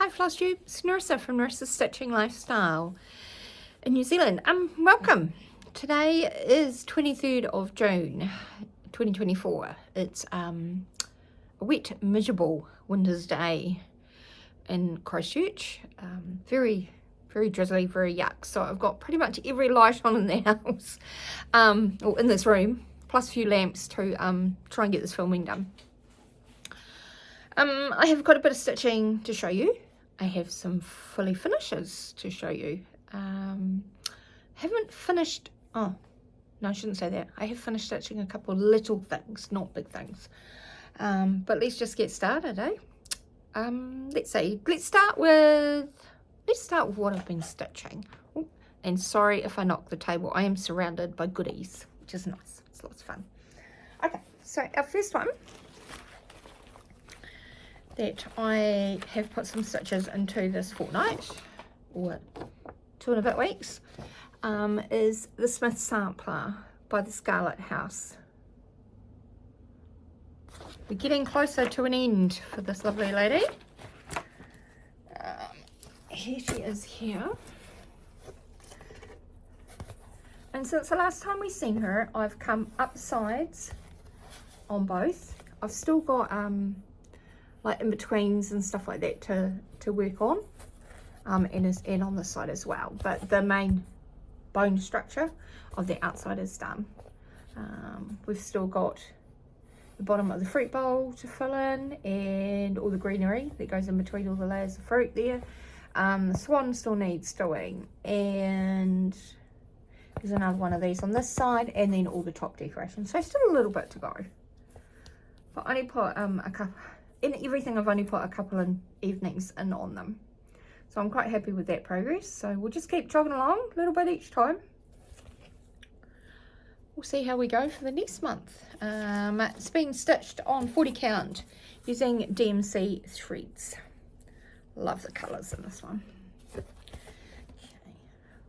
Hi Flosstube, it's Nerissa from Nerissa's Stitching Lifestyle in New Zealand. Welcome. Today is 23rd of June 2024. It's a wet, miserable winter's day in Christchurch. Very drizzly, very yuck. So I've got pretty much every light on in the house, or in this room, plus a few lamps to try and get this filming done. I have got a bit of stitching to show you. I have some fully finishes to show you. Haven't finished, oh, no, I shouldn't say that. I have finished stitching a couple of little things, not big things. But let's just get started, eh? Let's see, let's start with what I've been stitching. Oh, and sorry if I knock the table. I am surrounded by goodies, which is nice. It's lots of fun. Okay, so our first one that I have put some stitches into this fortnight, or 2 and a bit weeks, is the Smith Sampler by the Scarlet House. We're getting closer to an end for this lovely lady. Here she is here. And since the last time we've seen her, I've come up sides on both. I've still got like in-betweens and stuff like that to work on, and on this side as well, but the main bone structure of the outside is done. We've still got the bottom of the fruit bowl to fill in and all the greenery that goes in between all the layers of fruit there. The swan still needs doing, and there's another one of these on this side, and then all the top decoration, so still a little bit to go. But I only put a couple in everything. I've only put a couple of evenings in on them, so I'm quite happy with that progress. So we'll just keep jogging along a little bit each time. We'll see how we go for the next month. It's been stitched on 40 count using DMC threads. Love the colours in this one. Okay,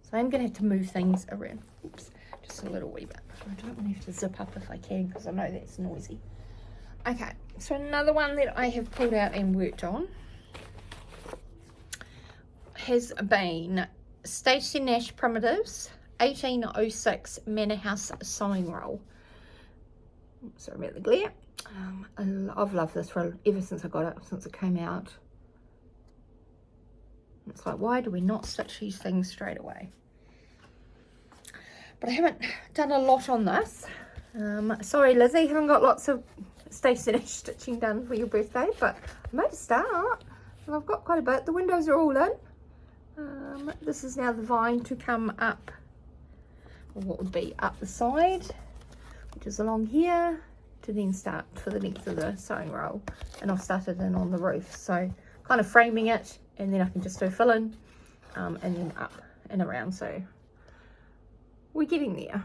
so I'm going to have to move things around. Oops, just a little wee bit. I don't want to have to zip up if I can, because I know that's noisy. Okay, so another one that I have pulled out and worked on has been Stacey Nash Primitives 1806 Manor House Sewing Roll. Sorry about the glare. I've loved this roll ever since I got it, since it came out. It's like, why do we not stitch these things straight away? But I haven't done a lot on this. Sorry Lizzie, haven't got lots of Stacey Nash stitching done for your birthday, but I made a start and I've got quite a bit. The windows are all in. This is now the vine to come up, or what would be up the side, which is along here, to then start for the length of the sewing roll, and I've started in on the roof, so kind of framing it, and then I can just do fill in, and then up and around. So we're getting there,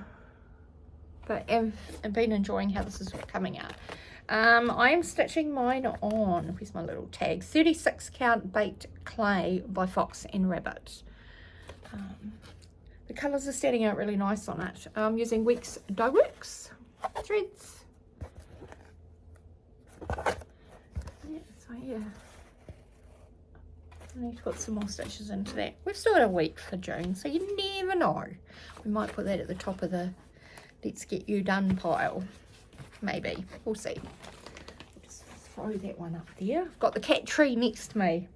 but I've been enjoying how this is coming out. I am stitching mine on, where's my little tag, 36 count baked clay by Fox and Rabbit. The colours are standing out really nice on it. I'm using Weeks Dye Works threads. Yeah, so yeah, I need to put some more stitches into that. We've still got a week for June, so you never know. We might put that at the top of the let's get you done pile. Maybe, we'll see. Just throw that one up there. I've got the cat tree next to me.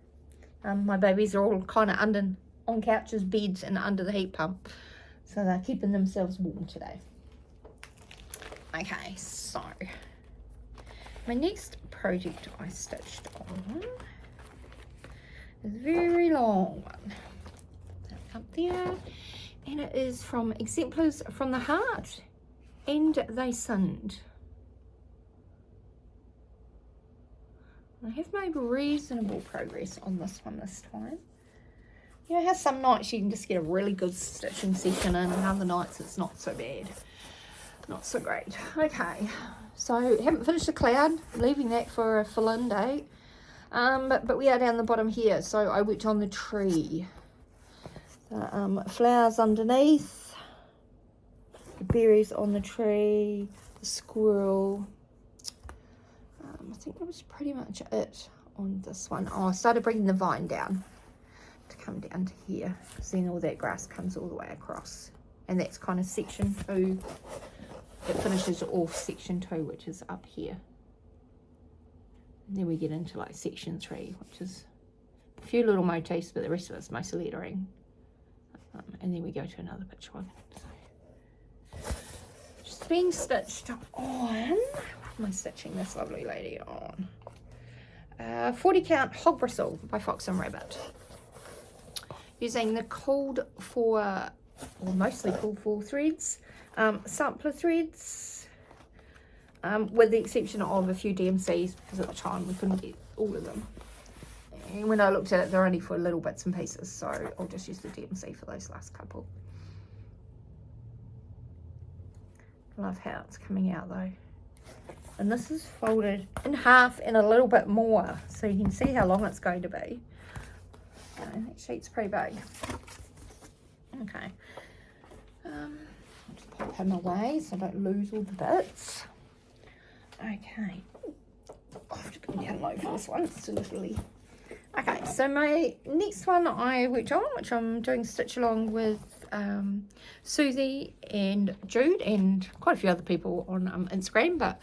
My babies are all kind of on couches, beds, and under the heat pump, so they're keeping themselves warm today. Okay, so my next project I stitched on is a very long one. Up there, and it is from Exemplars from the Heart, and They Sinned. I have made reasonable progress on this one this time. You know how some nights you can just get a really good stitching session in, and other nights it's not so bad. Not so great. Okay, so haven't finished the cloud, leaving that for a fill-in day. But we are down the bottom here, so I worked on the tree. The flowers underneath, the berries on the tree, the squirrel. I think that was pretty much it on this one. Oh, I started bringing the vine down to come down to here, because then all that grass comes all the way across, and that's kind of section 2. It finishes off section 2, which is up here, and then we get into like section 3, which is a few little motifs, but the rest of it's mostly lettering, and then we go to another picture one. So, just being stitched on. What am I stitching this lovely lady on? 40 count hog bristle by Fox and Rabbit, using the called for, or mostly called for threads, sampler threads, with the exception of a few DMCs, because at the time we couldn't get all of them, and when I looked at it, they're only for little bits and pieces, so I'll just use the DMC for those last couple. Love how it's coming out though. And this is folded in half and a little bit more, so you can see how long it's going to be. That sheet's pretty big. Okay. I'll just pop him away so I don't lose all the bits. Okay. I have to go down low for this one. It's literally. Okay, so my next one I worked on, which I'm doing stitch along with Susie and Jude and quite a few other people on Instagram, but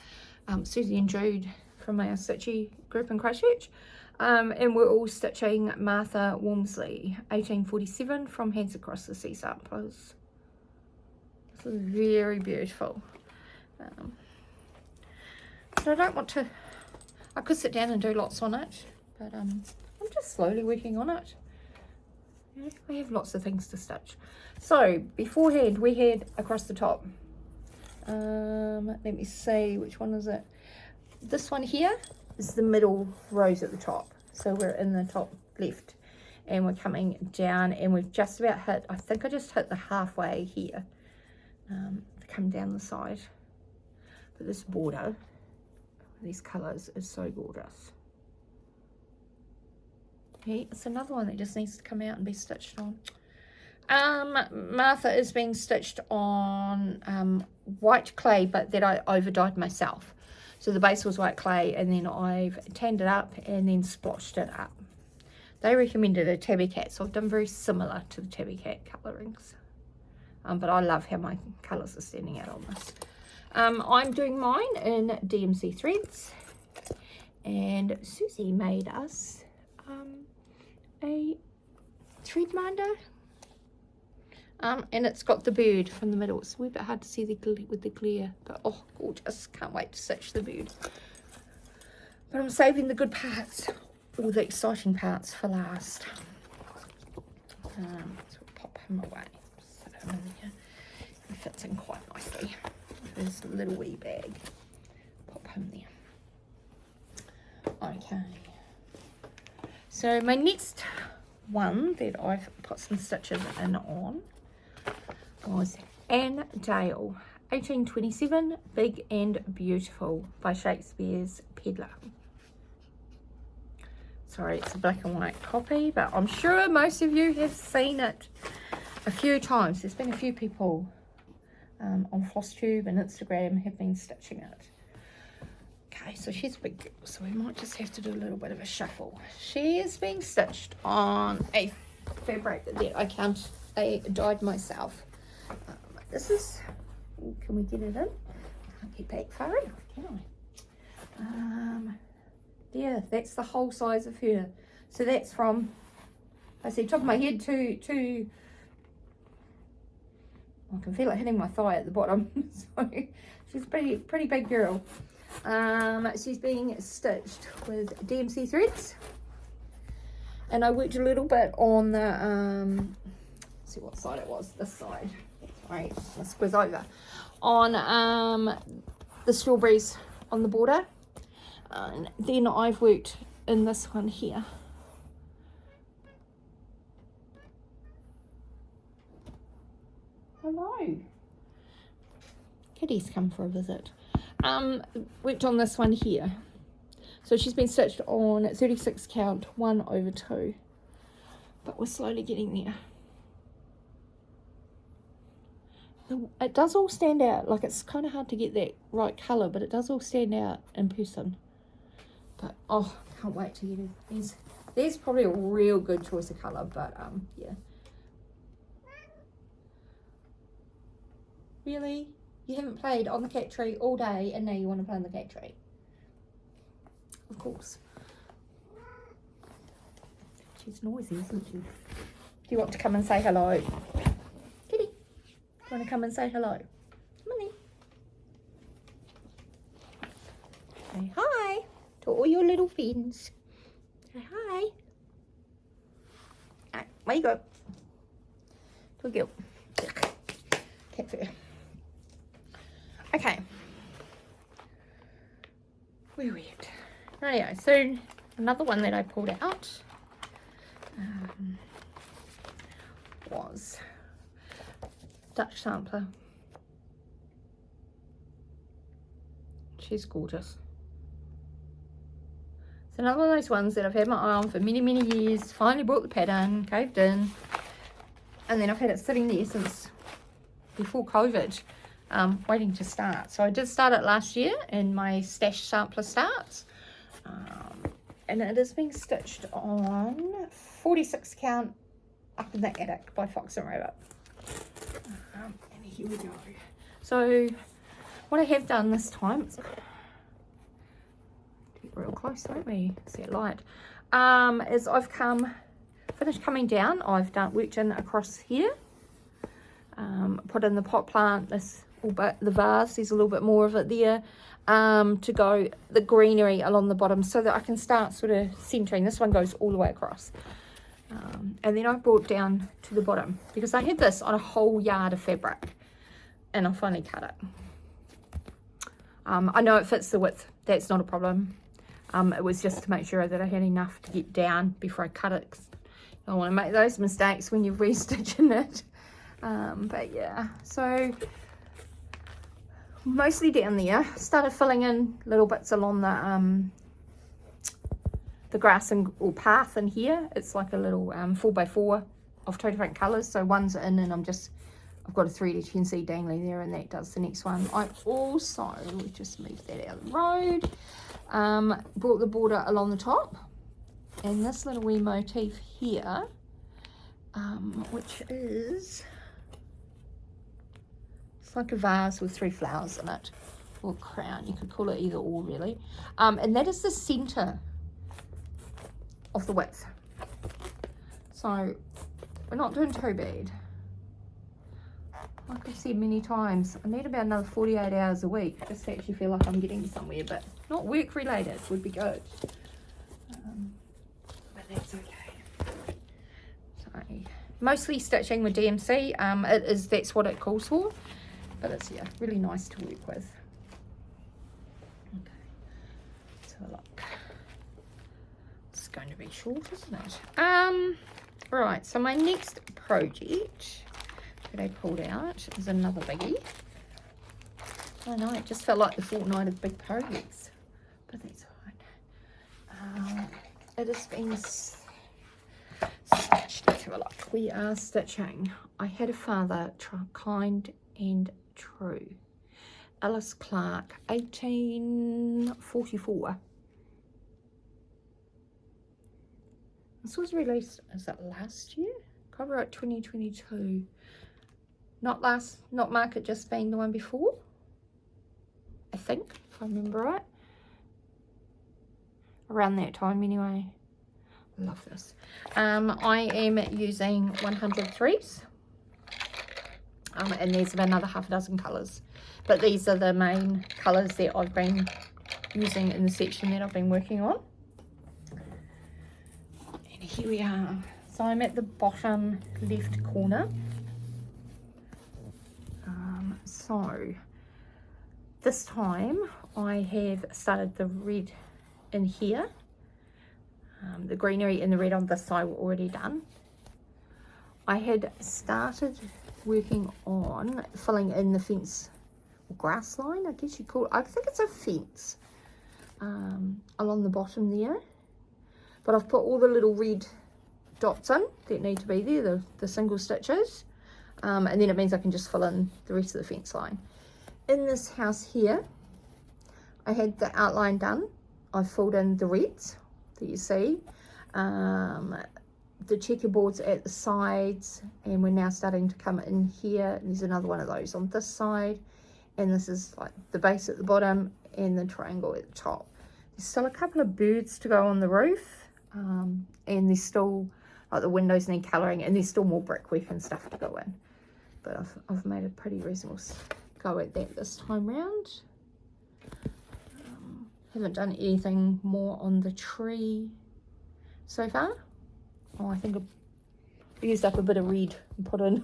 Susie and Jude from our stitchy group in Christchurch, and we're all stitching Martha Wormsley 1847 from Hands Across the Sea Samplers. This is very beautiful. But I don't want to, I could sit down and do lots on it, but I'm just slowly working on it. Yeah, we have lots of things to stitch. So beforehand we had across the top, let me see, which one is it? This one here is the middle rows at the top, so we're in the top left, and we're coming down, and we've just about hit, I think I just hit the halfway here, to come down the side. But this border, these colours, is so gorgeous. Okay, it's another one that just needs to come out and be stitched on. Martha is being stitched on white clay, but that I over dyed myself. So the base was white clay, and then I've tanned it up and then splotched it up. They recommended a tabby cat, so I've done very similar to the tabby cat colourings. But I love how my colours are standing out on this. I'm doing mine in DMC threads, and Susie made us a thread minder, and it's got the bird from the middle. It's a wee bit hard to see with the glare, but oh, gorgeous. Can't wait to stitch the bird. But I'm saving the good parts, all the exciting parts, for last. So we'll pop him away. Sit him in there. He fits in quite nicely. There's a little wee bag. Pop him there. Okay. So my next one that I've put some stitches in on was Anne Dale, 1827, Big and Beautiful by Shakespeare's Peddler. Sorry, it's a black and white copy, but I'm sure most of you have seen it a few times. There's been a few people on Flosstube and Instagram have been stitching it. Okay, so she's a big girl, so we might just have to do a little bit of a shuffle. She is being stitched on a fabric that I dyed myself. This is, can we get it in? I can't get back far enough, can I? Yeah, that's the whole size of her. So that's from, I see, top of my head to I can feel it hitting my thigh at the bottom. So she's a pretty big girl. She's being stitched with DMC threads, and I worked a little bit on the let's see what side it was. This side. Right, let's squiz over on the strawberries on the border, and then I've worked in this one here. Hello, kitty's come for a visit. Worked on this one here, so she's been stitched on 36 count 1/2, but we're slowly getting there. It does all stand out, like it's kind of hard to get that right colour, but it does all stand out in person. But oh, can't wait to get it. There's probably a real good choice of colour, but yeah. Really? You haven't played on the cat tree all day and now you want to play on the cat tree? Of course. She's noisy, isn't she? Do you want to come and say hello? Kitty, do you want to come and say hello? Come on then. Say hi to all your little friends. Say hi. Alright, where you go? Good girl. Cat fur. Okay. Where are we at? Rightio, so another one that I pulled out was Dutch Sampler. She's gorgeous. It's another one of those ones that I've had my eye on for many, many years. Finally brought the pattern, caved in, and then I've had it sitting there since before COVID. Waiting to start. So I did start it last year and my stash sampler starts. And it is being stitched on 46 count up in the attic by Fox and Rabbit. And here we go. So what I have done this time is get real close, don't we? See it light. Is I've finished coming down. I've worked in across here. Put in the pot plant, the vase, there's a little bit more of it there, to go the greenery along the bottom so that I can start sort of centering. This one goes all the way across. And then I brought down to the bottom because I had this on a whole yard of fabric and I finally cut it. I know it fits the width, that's not a problem. It was just to make sure that I had enough to get down before I cut it. You don't want to make those mistakes when you're restitching it. But yeah, so mostly down there. Started filling in little bits along the grass or path in here. It's like a little 4x4 of two different colours. So one's in and I've got a thread, as you can see, dangling there, and that does the next one. I also, just move that out of the road, brought the border along the top, and this little wee motif here, which is, it's like a vase with 3 flowers in it, or a crown, you could call it either or really, and that is the centre of the width. So we're not doing too bad. Like I've said many times, I need about another 48 hours a week just to actually feel like I'm getting somewhere, but not work related would be good. But that's okay. So mostly stitching with DMC. That's what it calls for, but it's, yeah, really nice to work with. Okay, let's have a look. It's going to be short, isn't it? Right, so my next project that I pulled out is another biggie. I know, it just felt like the fortnight of big projects, but that's alright. It has been stitched. Let's have a look. We are stitching I Had a Father, Kind and True. Ellis Clark, 1844. This was released, is it last year? Copyright 2022. Not Market Just Been the one before, I think, if I remember right. Around that time anyway. Love this. I am using 100 threes. And there's about another half a dozen colours. But these are the main colours that I've been using in the section that I've been working on. And here we are. So I'm at the bottom left corner. So this time I have started the red in here. The greenery and the red on this side were already done. I had started working on filling in the fence or grass line, I guess you call it. I think it's a fence along the bottom there. But I've put all the little red dots in that need to be there, the single stitches. And then it means I can just fill in the rest of the fence line. In this house here, I had the outline done. I filled in the reds that you see. The checkerboards at the sides, and we're now starting to come in here. There's another one of those on this side, and this is like the base at the bottom and the triangle at the top. There's still a couple of birds to go on the roof, and there's still like the windows need colouring, and there's still more brickwork and stuff to go in. But I've made a pretty reasonable go at that this time round. Haven't done anything more on the tree so far. Oh, I think I used up a bit of red and put in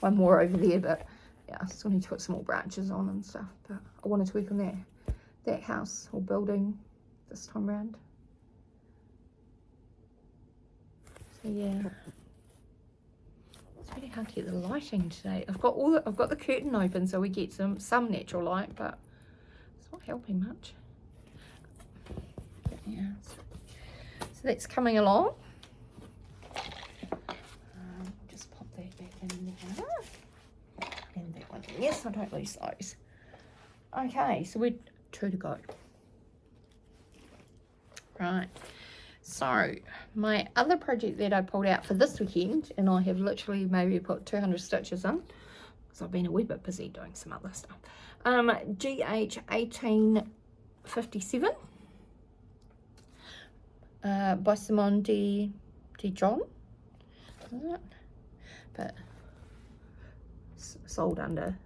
one more over there, but yeah, I still need to put some more branches on and stuff. But I wanted to work on that house or building this time round. So yeah, it's really hard to get the lighting today. I've got the curtain open so we get some natural light, but it's not helping much. Yeah, so that's coming along. Just pop that back in there. And that one. Yes, I don't lose those. Okay, so we're 2 to go. Right. So my other project that I pulled out for this weekend, and I have literally maybe put 200 stitches in, because I've been a wee bit busy doing some other stuff. GH 1857. By Simone de John, but sold under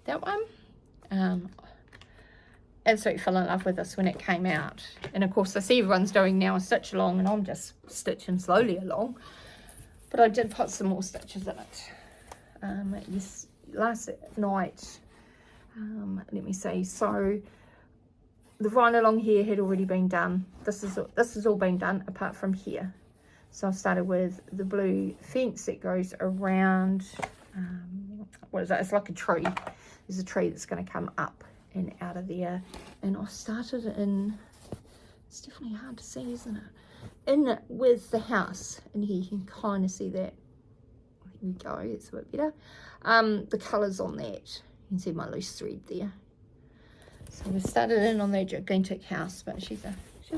that one. Absolutely fell in love with this when it came out, and of course I see everyone's doing now a stitch along, and I'm just stitching slowly along, but I did put some more stitches in it. Yes, last night, let me see, so the vine along here had already been done. This is all been done apart from here. So I've started with the blue fence that goes around, what is that? It's like a tree. There's a tree that's going to come up and out of there. And I started in, it's definitely hard to see, isn't it? In with the house. And here you can kind of see that. There we go, it's a bit better. The colours on that. You can see my loose thread there. So we started in on that gigantic house, but she's a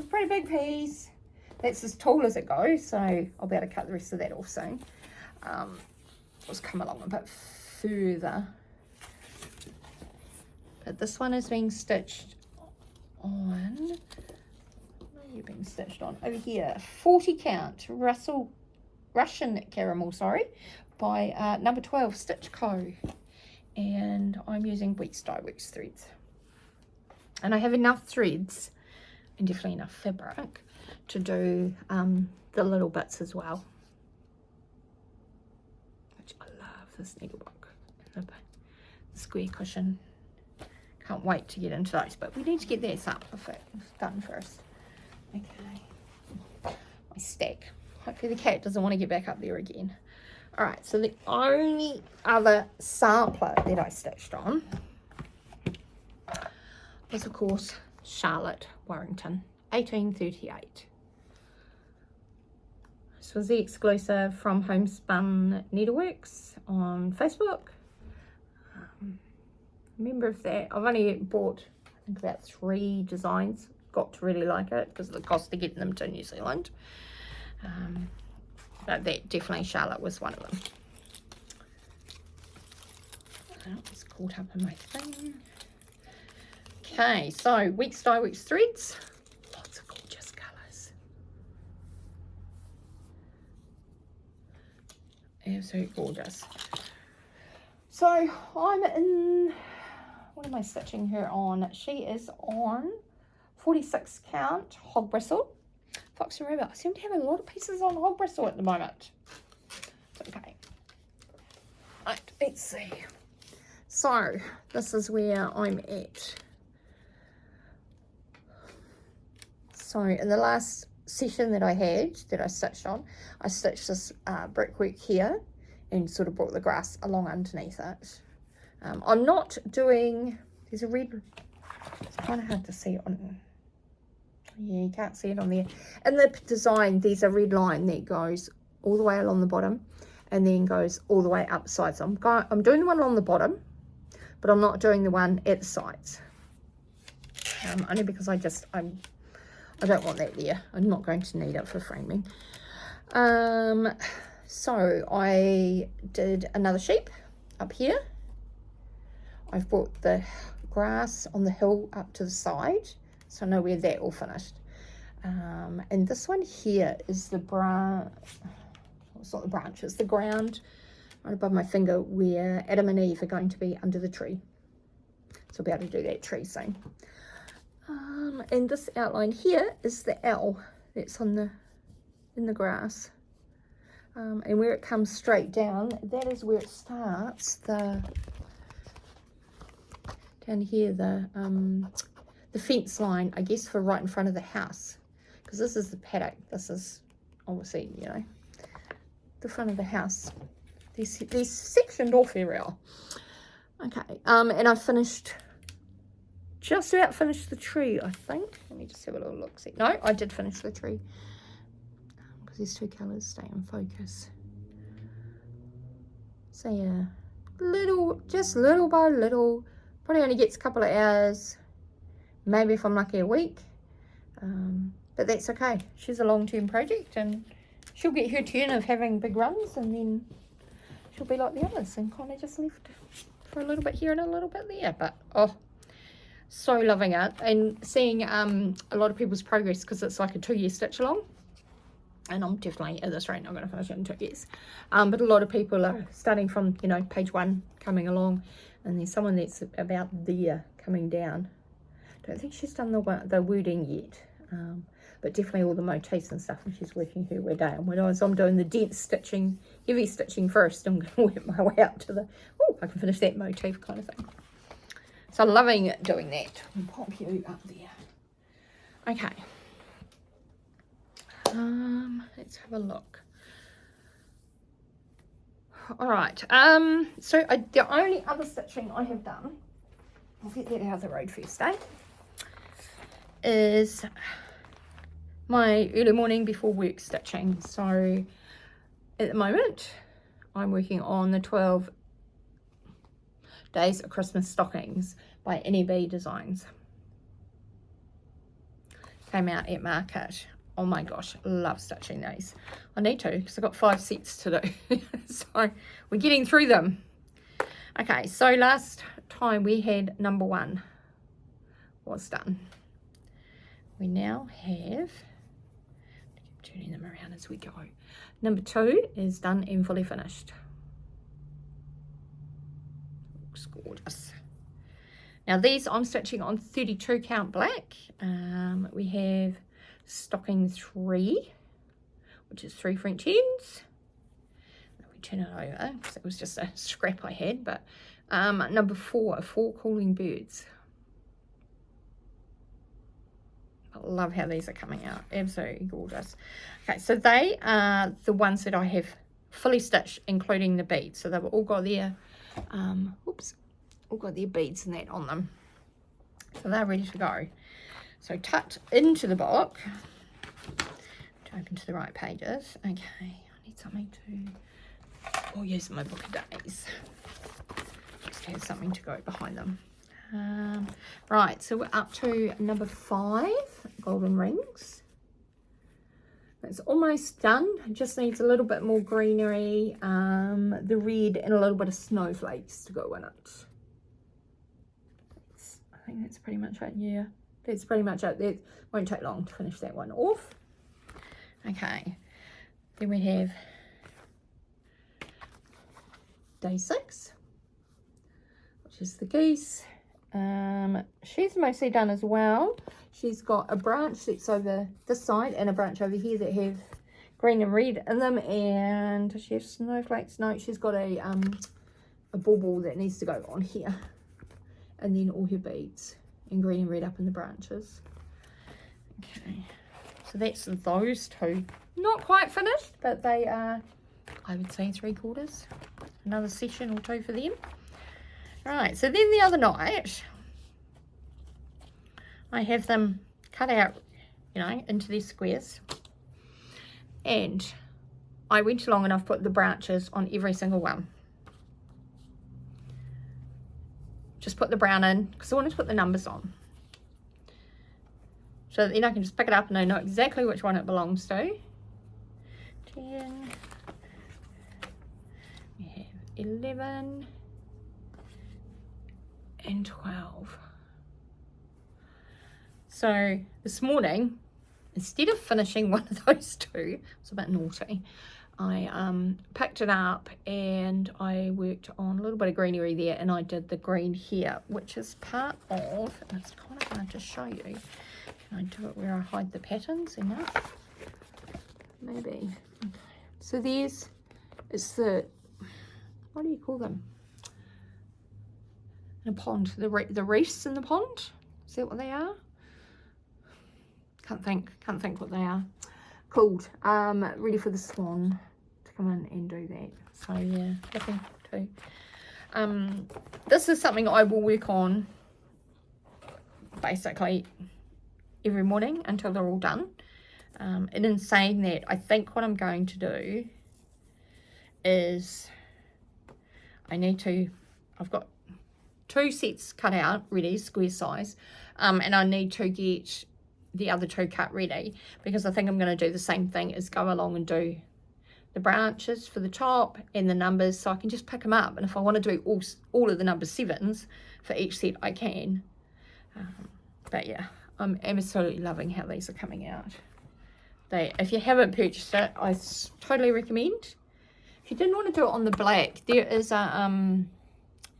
pretty big piece. That's as tall as it goes, so I'll be able to cut the rest of that off soon. Let's come along a bit further. But this one is being stitched on, where are you being stitched on? Over here, 40 count, Russian caramel, sorry, by number 12 Stitch Co. And I'm using Weeks Dye Works threads. And I have enough threads and definitely enough fabric to do the little bits as well. Which I love this needlebook. The square cushion. Can't wait to get into those, but we need to get that sample done first. Okay. My stack. Hopefully the cat doesn't want to get back up there again. Alright, so the only other sampler that I stitched on was, of course, Charlotte Warrington, 1838. This was the exclusive from Homespun Needleworks on Facebook. Member of that. I've only bought, I think, about 3 designs. Got to really like it because of the cost of getting them to New Zealand. But that definitely, Charlotte was one of them. Oh, it's caught up in my thing. Okay, so Weeks Dye Works threads. Lots of gorgeous colours. Absolutely gorgeous. So I'm in, what am I stitching her on? She is on 46 count hog bristle. Fox and Rabbit. I seem to have a lot of pieces on hog bristle at the moment. It's okay. Right, let's see. So this is where I'm at. So in the last session that I had, that I stitched on, I stitched this brickwork here and sort of brought the grass along underneath it. I'm not doing, there's a red, it's kind of hard to see on, yeah, you can't see it on there. In the design, there's a red line that goes all the way along the bottom and then goes all the way up the sides. So I'm doing the one along the bottom, but I'm not doing the one at the sides. Only because I don't want that there. I'm not going to need it for framing. So I did another sheep up here. I've brought the grass on the hill up to the side, so I know where that all finished. And this one here is the branch. It's not the branch, it's the ground right above my finger where Adam and Eve are going to be under the tree. So I'll be able to do that tree soon. And this outline here is the L that's on in the grass. And where it comes straight down, that is where it starts. Down here, the fence line, I guess, for right in front of the house, because this is the paddock. This is obviously, you know, the front of the house. These sectioned off very well. Okay, and I just about finished the tree, I think. Let me just have a little look. See, no, I did finish the tree because these two colours stay in focus. So yeah, just little by little. Probably only gets a couple of hours, maybe if I'm lucky a week, but that's okay. She's a long-term project and she'll get her turn of having big runs, and then she'll be like the others and kind of just left for a little bit here and a little bit there. But oh, so loving it, and seeing a lot of people's progress, because it's like a 2-year stitch along, and I'm definitely at this rate not going to finish it in 2 years, but a lot of people are starting from, you know, page 1 coming along. And there's someone that's about there coming down. Don't think she's done the wording yet, but definitely all the motifs and stuff, and she's working her way down. Whereas I'm doing the dense stitching, heavy stitching first, I'm going to work my way up to the, oh, I can finish that motif kind of thing. So I'm loving doing that. I'll pop you up there. Okay. Let's have a look. All right, so the only other stitching I have done, I'll get that out of the road first, is my early morning before work stitching. So at the moment, I'm working on the 12 Days of Christmas Stockings by NEB Designs. Came out at market. Oh my gosh, love stitching these. I need to, because I've got 5 sets to do. So we're getting through them. Okay, so last time we had number 1 was done. We now have, keep turning them around as we go. Number 2 is done and fully finished. Looks gorgeous. Now these I'm stitching on 32 count black. We have stocking 3, which is 3 French ends. Let me turn it over because it was just a scrap I had. But number 4 are 4 calling birds. I love how these are coming out, absolutely gorgeous. Okay, so they are the ones that I have fully stitched, including the beads. So they've all got their all got their beads and that on them, so they're ready to go. So tucked into the book, to open to the right pages. Okay, I need something to, use my book of days. Just to have something to go behind them. Right, so we're up to number 5, golden rings. It's almost done. It just needs a little bit more greenery, the red, and a little bit of snowflakes to go in it. I think that's pretty much it, yeah. That's pretty much it. It won't take long to finish that one off. Okay, then we have day 6, which is the geese. She's mostly done as well. She's got a branch that's over this side and a branch over here that have green and red in them, and she has snowflakes. No, she's got a bauble that needs to go on here, and then all her beads and green and red up in the branches. Okay, so that's those 2. Not quite finished, but they are, I would say, 3/4. Another session or 2 for them. Right, so then the other night, I have them cut out, you know, into these squares. And I went along and I've put the branches on every single one. Just put the brown in, because I wanted to put the numbers on. so that then I can just pick it up and I know exactly which one it belongs to. 10, we have 11 and 12. So this morning, instead of finishing one of those two, it's a bit naughty, I picked it up and I worked on a little bit of greenery there, and I did the green here, which is part of, and it's kind of hard to show you. Can I do it where I hide the patterns enough? Maybe. Okay. So there's, it's the, what do you call them? In a pond, the reefs in the pond. Is that what they are? Can't think what they are called. Ready for the swan to come in and do that. So yeah, looking to. This is something I will work on basically every morning until they're all done. And in saying that, I think what I'm going to do is I've got 2 sets cut out ready, square size, and I need to get the other 2 cut ready, because I think I'm going to do the same thing as go along and do the branches for the top and the numbers, so I can just pick them up, and if I want to do all of the number 7s for each set I can. But yeah, I'm absolutely loving how these are coming out. If you haven't purchased it, I totally recommend. If you didn't want to do it on the black, there is a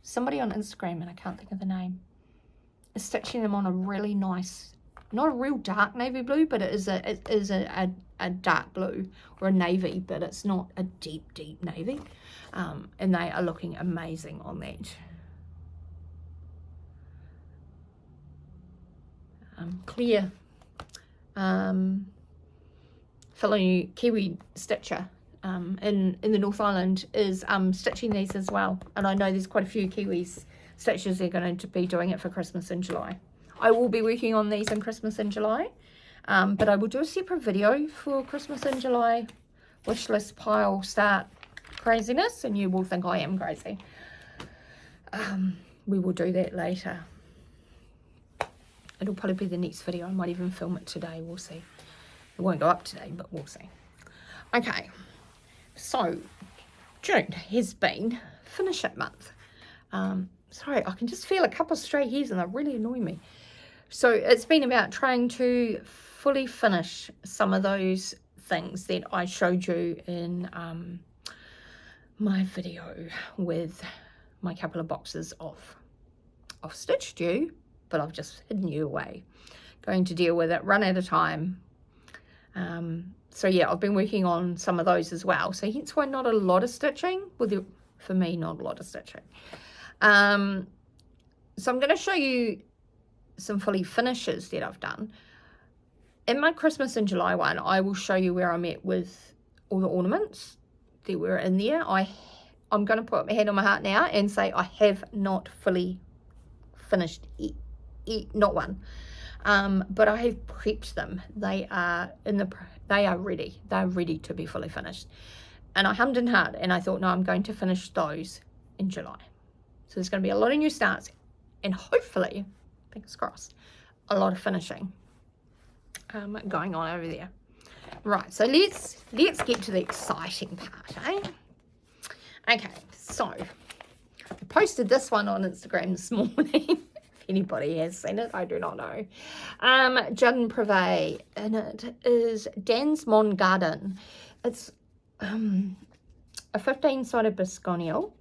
somebody on Instagram, and I can't think of the name, is stitching them on a really nice, not a real dark navy blue, but it is a dark blue or a navy, but it's not a deep navy, and they are looking amazing on that. Claire, fellow Kiwi stitcher in the North Island, is stitching these as well, and I know there's quite a few Kiwis stitchers that are going to be doing it for Christmas in July. I will be working on these in Christmas in July, but I will do a separate video for Christmas in July wish list pile start craziness, and you will think I am crazy. We will do that later. It'll probably be the next video. I might even film it today. We'll see. It won't go up today, but we'll see. Okay, so June has been finish it month. Sorry, I can just feel a couple of stray hairs and they really annoy me. So it's been about trying to fully finish some of those things that I showed you in my video with my couple of boxes of Stitch Due, but I've just hidden you away. Going to deal with it, run at a time. So yeah, I've been working on some of those as well. So hence why not a lot of stitching. For me, not a lot of stitching. So I'm going to show you some fully finishes that I've done. In my Christmas in July one, I will show you where I'm at with all the ornaments that were in there. I'm going to put my hand on my heart now and say I have not fully finished not one. But I have prepped them. They are ready. They're ready to be fully finished. And I hummed and hawed, and I thought, no, I'm going to finish those in July. So there's going to be a lot of new starts, and hopefully, fingers crossed, a lot of finishing going on over there. Right, so let's get to the exciting part, eh? Okay, so I posted this one on Instagram this morning. Anybody has seen it, I do not know. Jardin Privé, and it is Dan's Mon Garden. It's a 15-sided bisconial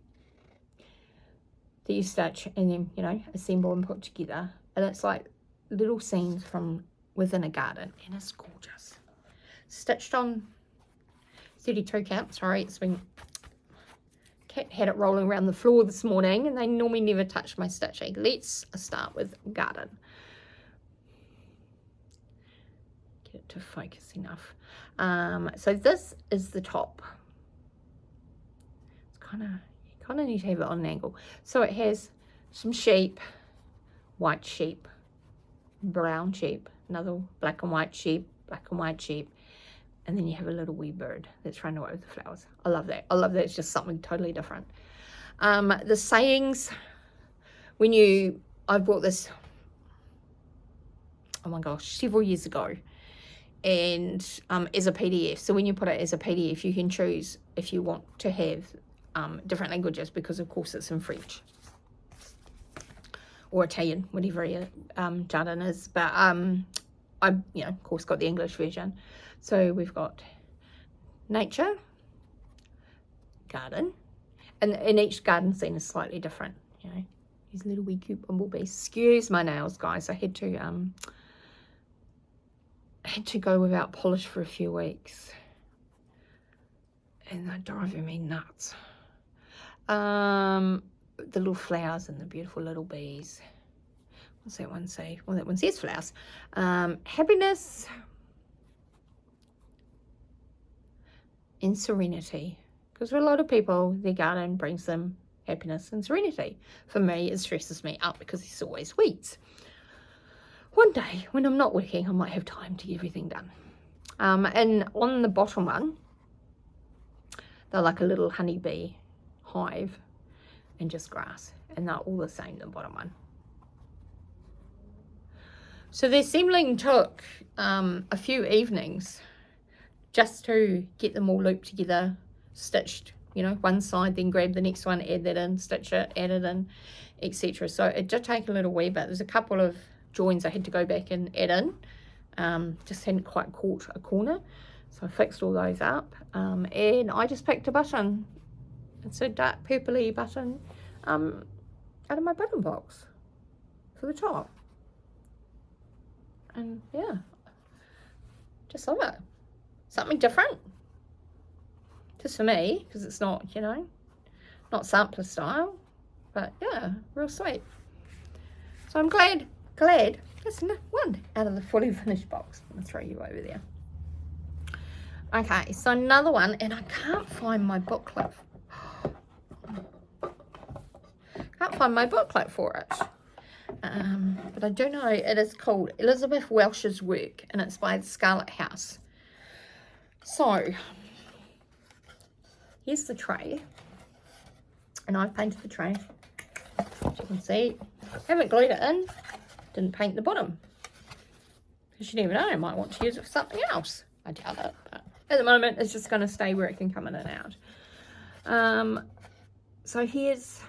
that you stitch and then, you know, assemble and put together. And it's like little scenes from within a garden, and it's gorgeous. Stitched on 32 count. Sorry, it's been... Cat had it rolling around the floor this morning, and they normally never touch my stitching. Let's start with garden. Get it to focus enough. So this is the top. It's kind of need to have it on an angle. So it has some sheep, white sheep, brown sheep, another black and white sheep, and then you have a little wee bird that's running away with the flowers. I love that. I love that. It's just something totally different. The sayings, I bought this, oh my gosh, several years ago. And as a PDF. So when you put it as a PDF, you can choose if you want to have different languages, because of course it's in French or Italian, whatever your jargon is. But I, you know, of course, got the English version. So we've got nature, garden, and each garden scene is slightly different. You know, these little wee cute bumblebees. Excuse my nails, guys. I had to go without polish for a few weeks, and they're driving me nuts. The little flowers and the beautiful little bees. What's that one say? Well, that one says flowers. Happiness and serenity, because for a lot of people their garden brings them happiness and serenity. For me, it stresses me out because there's always weeds. One day when I'm not working, I might have time to get everything done. And on the bottom one, they're like a little honeybee hive and just grass, and they're all the same, the bottom one. So the assembling took a few evenings just to get them all looped together, stitched, you know, one side, then grab the next one, add that in, stitch it, add it in, etc. So it did take a little wee bit. There's a couple of joins I had to go back and add in, just hadn't quite caught a corner, so I fixed all those up, and I just picked a button. It's a dark purpley button out of my button box for the top, and yeah, just love it. Something different just for me, because it's not, you know, not sampler style, but yeah, real sweet. So I'm glad that's one out of the fully finished box. I'm gonna throw you over there. Okay, so another one, and I can't find my booklet. Can't find my booklet for it. But I do know it is called Elizabeth Welsh's Work, and it's by the Scarlet House. So here's the tray, and I've painted the tray, as you can see. Haven't glued it in, didn't paint the bottom, because you never know, I might want to use it for something else. I doubt it, but at the moment it's just going to stay where it can come in and out. So here's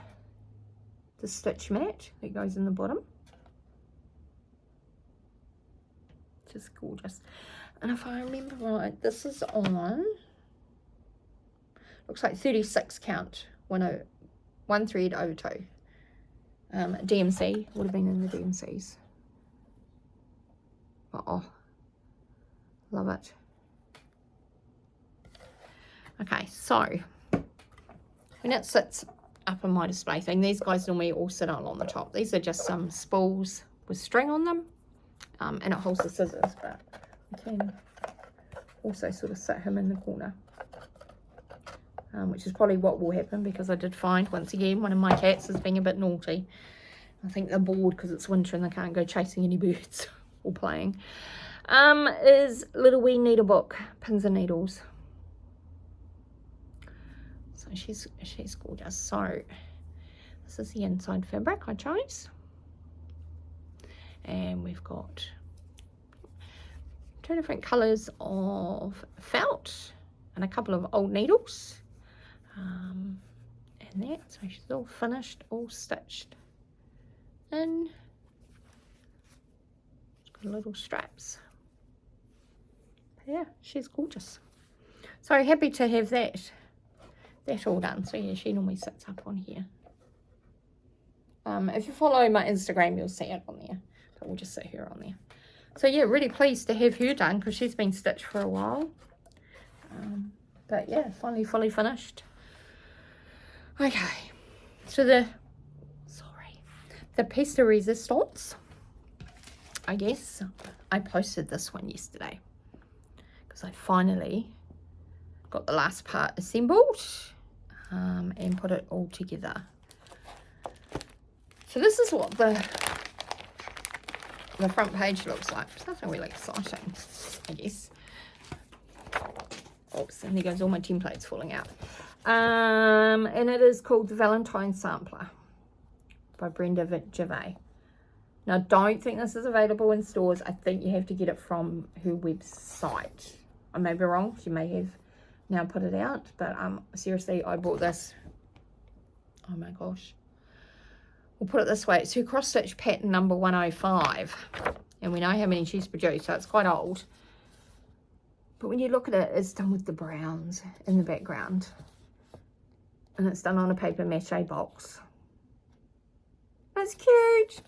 the stitch mat that goes in the bottom, just gorgeous. And if I remember right, this is on, looks like 36 count, one thread over 2. DMC, would have been in the DMCs. But, oh, love it. Okay, so when it sits up on my display thing, these guys normally all sit on the top. These are just some spools with string on them, and it holds the scissors, but I can also sort of sit him in the corner, which is probably what will happen, because I did find, once again, one of my cats is being a bit naughty. I think they're bored because it's winter and they can't go chasing any birds or playing. Is little wee needle book, pins and needles. So she's gorgeous. So this is the inside fabric I chose, and we've got 2 different colours of felt and a couple of old needles, and that. So she's all finished, all stitched in. She's got little straps. But yeah, she's gorgeous. So happy to have that all done. So yeah, she normally sits up on here. If you follow my Instagram, you'll see it on there, but we'll just sit her on there. So yeah, really pleased to have her done, because she's been stitched for a while. But yeah, finally fully finished. Okay, so the piece de resistance, I guess, I posted this one yesterday, because I finally got the last part assembled, and put it all together. So this is what the front page looks like. It's nothing really exciting, I guess. Oops, and there goes all my templates falling out. And it is called the Valentine Sampler by Brenda Gervais. Now, I don't think this is available in stores. I think you have to get it from her website. I may be wrong. She may have now put it out. But seriously, I bought this. Oh my gosh. We'll put it this way. It's her cross stitch pattern number 105. And we know how many she's produced, so it's quite old. But when you look at it, it's done with the browns in the background. And it's done on a paper mache box. It's cute.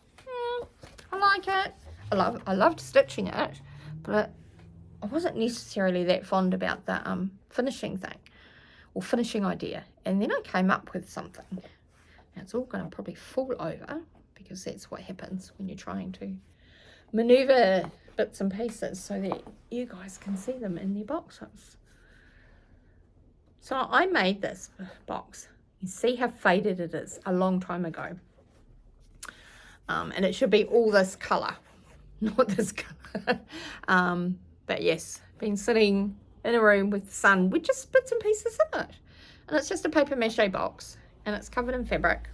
I like it. I loved stitching it, but I wasn't necessarily that fond about the finishing thing or finishing idea. And then I came up with something. Now it's all going to probably fall over because that's what happens when you're trying to maneuver bits and pieces so that you guys can see them in their boxes. So I made this box. You see how faded it is a long time ago. And it should be all this colour, not this colour. But yes, been sitting in a room with the sun with just bits and pieces in it. And it's just a paper mache box and it's covered in fabric.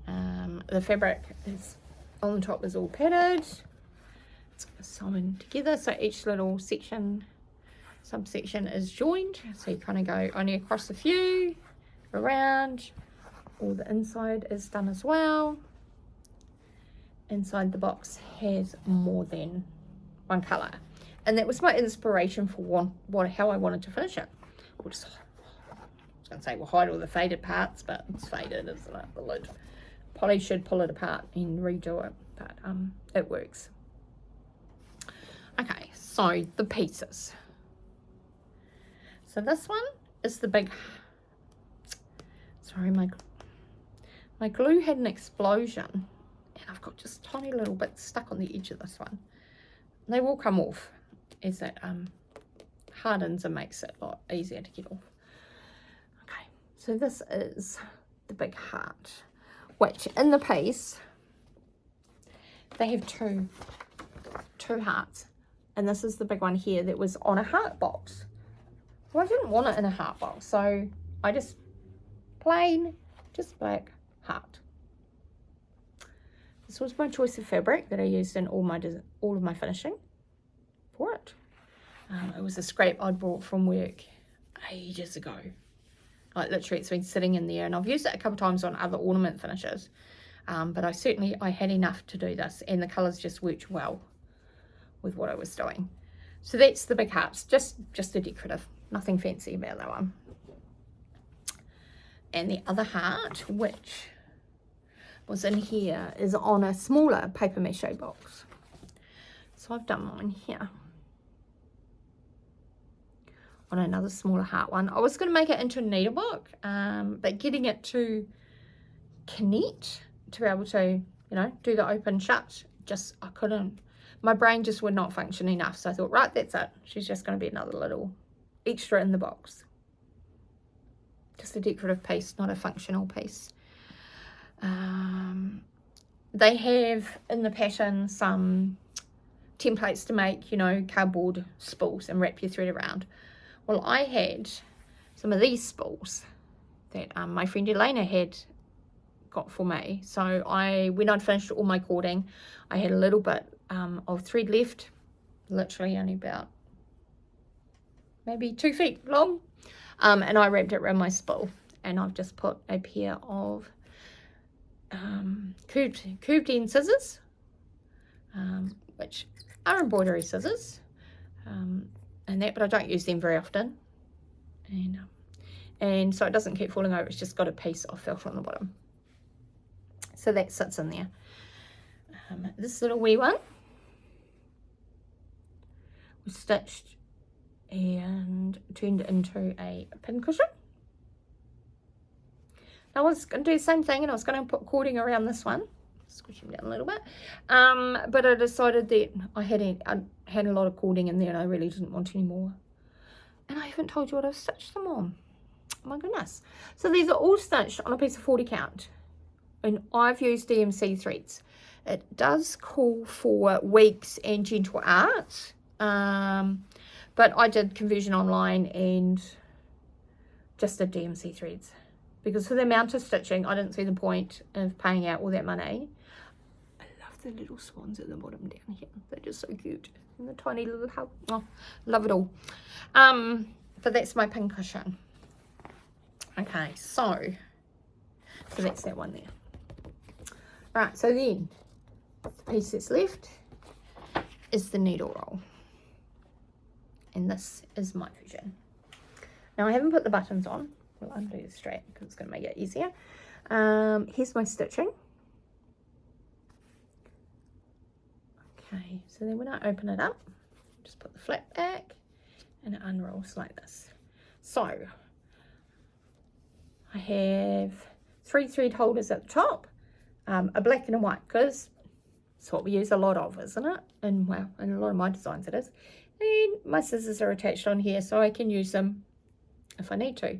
The fabric is on the top is all padded. It's sewn together, so each little section, subsection is joined. So you kind of go only across a few, around. All the inside is done as well. Inside the box has more than one colour, and that was my inspiration for how I wanted to finish it. I was going to say we'll hide all the faded parts, but it's faded, isn't it? The lid. Probably should pull it apart and redo it, but it works. Okay, so the pieces. So this one is the big. Sorry, my glue had an explosion. And I've got just tiny little bits stuck on the edge of this one. They will come off as it hardens and makes it a lot easier to get off. Okay, so this is the big heart, which in the piece, they have two hearts. And this is the big one here that was on a heart box. Well, I didn't want it in a heart box, so I just plain, just black heart. This was my choice of fabric that I used in all of my finishing for it. It was a scrap I'd brought from work ages ago. Like literally it's been sitting in there, and I've used it a couple of times on other ornament finishes. But I had enough to do this, and the colours just worked well with what I was doing. So that's the big hearts, just a decorative, nothing fancy about that one. And the other heart, which was in here, is on a smaller paper mache box. So I've done mine here on another smaller heart one. I was going to make it into a needlebook, but getting it to connect to be able to, do the open shut, I couldn't. My brain just would not function enough. So I thought, right, that's it. She's just going to be another little extra in the box. Just a decorative piece, not a functional piece. They have in the pattern some templates to make, cardboard spools and wrap your thread around. Well, I had some of these spools that my friend Elena had got for me. So when I'd finished all my cording, I had a little bit of thread left, literally only about maybe 2 feet long, and I wrapped it around my spool, and I've just put a pair of curved end scissors, which are embroidery scissors, but I don't use them very often, and so it doesn't keep falling over. It's just got a piece of felt on the bottom, so that sits in there. This little wee one was stitched and turned into a pin cushion. I was going to do the same thing, and I was going to put cording around this one, squish him down a little bit, but I decided that I had a lot of cording in there and I really didn't want any more. And I haven't told you what I've stitched them on. Oh my goodness. So these are all stitched on a piece of 40 count, and I've used DMC threads. It does call for weeks and gentle art, but I did conversion online and just did DMC threads, because for the amount of stitching I didn't see the point of paying out all that money. I the little swans at the bottom down here. They're just so cute. And the tiny little house. Oh, love it all. But that's my pin cushion. Okay, so that's that one there. Right, so then the piece that's left is the needle roll. And this is my version. Now I haven't put the buttons on. We'll undo the strap because it's going to make it easier. Here's my stitching. Okay, so then when I open it up, just put the flap back and it unrolls like this. So I have 3 thread holders at the top, a black and a white, because it's what we use a lot of, isn't it? And well, in a lot of my designs it is. And my scissors are attached on here so I can use them if I need to.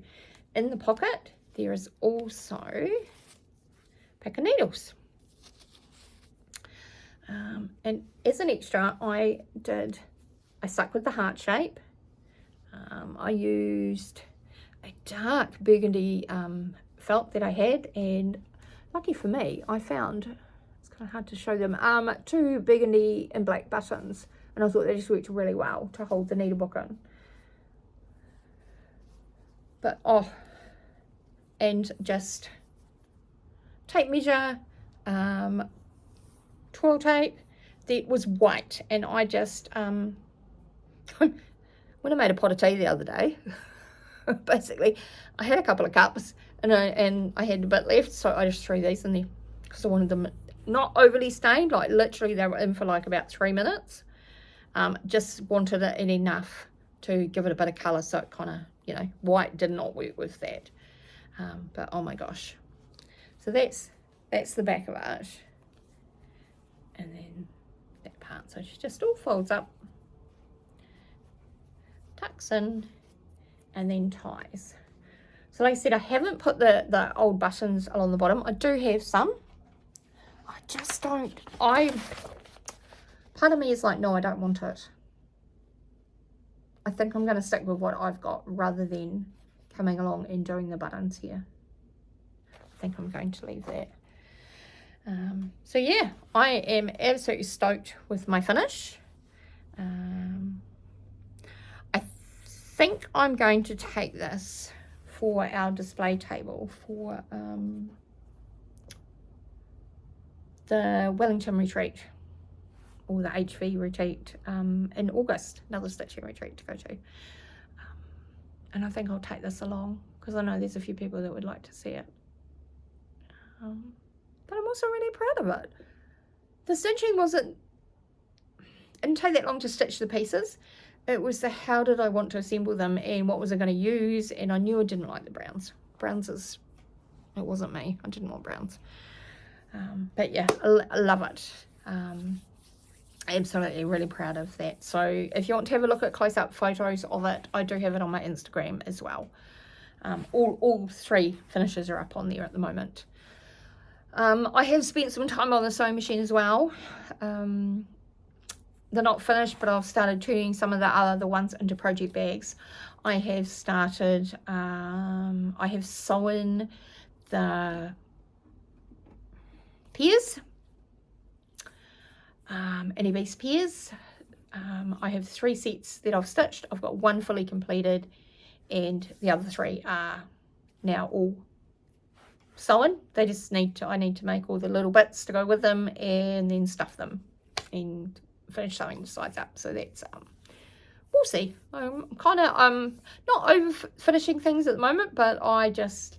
In the pocket there is also a pack of needles. And as an extra, I stuck with the heart shape. I used a dark burgundy felt that I had, and lucky for me, I found, it's kind of hard to show them, 2 burgundy and black buttons, and I thought they just worked really well to hold the needlebook in. But and just tape measure, twill tape that was white, and I just when I made a pot of tea the other day, basically I had a couple of cups and I had a bit left, so I just threw these in there because I wanted them not overly stained, like literally they were in for like about 3 minutes. Just wanted it in enough to give it a bit of colour, so it kind of, you know, white did not work with that. But oh my gosh, so that's the back of it. And then that part, so she just all folds up, tucks in, and then ties. So like I said, I haven't put the old buttons along the bottom. I do have some. I just don't, part of me is like, no, I don't want it. I think I'm going to stick with what I've got rather than coming along and doing the buttons here. I think I'm going to leave that. So yeah, I am absolutely stoked with my finish. I think I'm going to take this for our display table for the Wellington retreat, or the HV retreat in August, another stitching retreat to go to. And I think I'll take this along because I know there's a few people that would like to see it. But I'm also really proud of it. The stitching it didn't take that long to stitch the pieces. It was the how did I want to assemble them and what was I going to use, and I knew I didn't like the browns. It wasn't me. I didn't want browns. But yeah, I love it. Absolutely really proud of that. So if you want to have a look at close-up photos of it, I do have it on my Instagram as well. All 3 finishes are up on there at the moment. I have spent some time on the sewing machine as well. They're not finished, but I've started turning some of the other ones into project bags. I have started, I have sewn the pears, any base pears. I have 3 sets that I've stitched. I've got 1 fully completed, and the other 3 are now all sewn. They just I need to make all the little bits to go with them and then stuff them and finish sewing the sides up. So that's we'll see. I'm kind of not over finishing things at the moment, but I just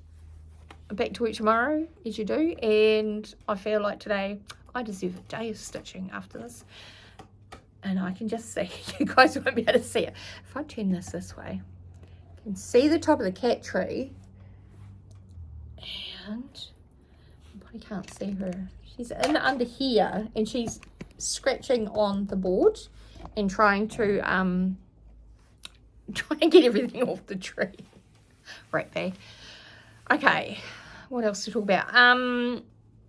back to work tomorrow as you do, and I feel like today I deserve a day of stitching after this. And I can just see, you guys won't be able to see it. If I turn this way, you can see the top of the cat tree. And you probably can't see her. She's in under here, and she's scratching on the board and trying to get everything off the tree. Right there. Okay, what else to talk about?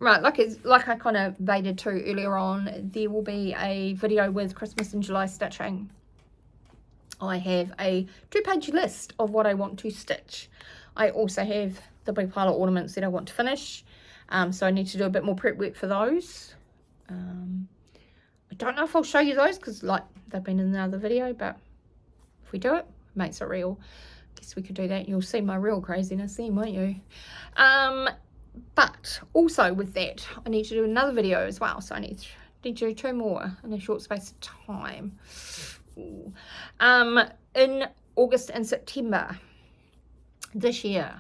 Right, like I kind of baited to earlier on, there will be a video with Christmas in July stitching. I have a 2-page list of what I want to stitch. I also have the big pile of ornaments that I want to finish, so I need to do a bit more prep work for those. I don't know if I'll show you those because like they've been in another video, but if we do it, it makes it real. Guess we could do that. You'll see my real craziness then, won't you? But also with that, I need to do another video as well. So I need to do 2 more in a short space of time. Ooh. In August and September this year,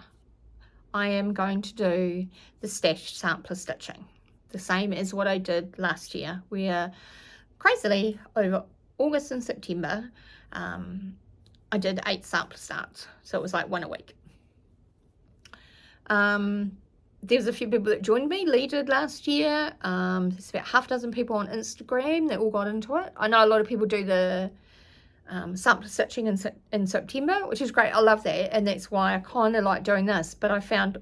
I am going to do the stashed sampler stitching. The same as what I did last year, where crazily over August and September, I did 8 sampler starts. So it was like 1 a week. There's a few people that joined me. Lee did last year. There's about half a dozen people on Instagram that all got into it. I know a lot of people do the sampler stitching in September, which is great. I love that, and that's why I kind of like doing this. But I found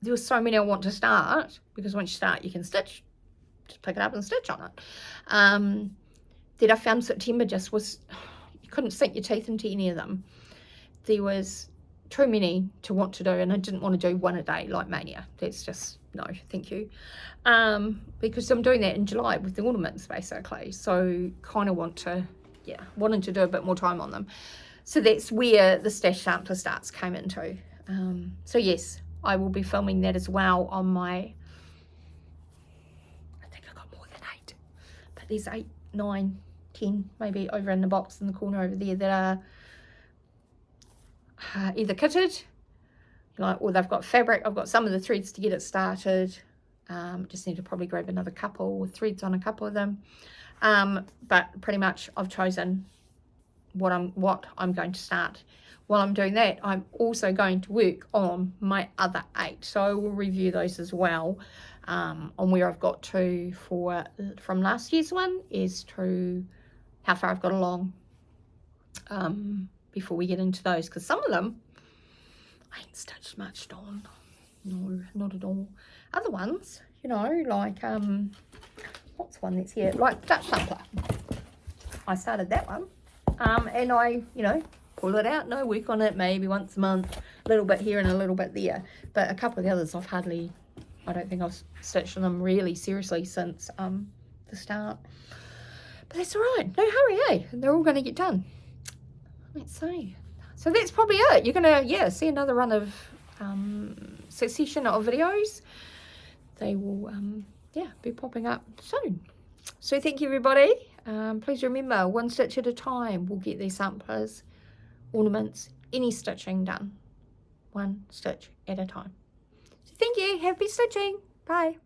there were so many I want to start, because once you start you can stitch, just pick it up and stitch on it. That I found September just was, you couldn't sink your teeth into any of them. There was too many to want to do, and I didn't want to do 1 a day like mania. That's just no, thank you. Because I'm doing that in July with the ornaments basically, so kind of want to, yeah, wanting to do a bit more time on them. So that's where the stash sampler starts came into. So yes, I will be filming that as well on my, I think I got more than 8, but there's 8, 9, 10 maybe over in the box in the corner over there that are either kitted, like, or they've got fabric. I've got some of the threads to get it started. Just need to probably grab another couple with threads on a couple of them. But pretty much I've chosen what I'm going to start. While I'm doing that, I'm also going to work on my other 8. So I will review those as well, on where I've got to from last year's one as to how far I've got along, before we get into those, because some of them I ain't stitched much on. No, not at all. Other ones, you know, like what's one that's here, like Dutch sampler. I started that one, and I, you know, pull it out and I work on it maybe once a month, a little bit here and a little bit there. But a couple of the others I've hardly, I don't think I've stitched on them really seriously since the start. But that's all right, no hurry, eh? They're all going to get done. Let's see. So that's probably it. You're gonna, yeah, see another run of succession of videos. They will, yeah, be popping up soon. So thank you, everybody. Please remember, 1 stitch at a time. We'll get these samplers, ornaments, any stitching done. 1 stitch at a time. So thank you. Happy stitching. Bye.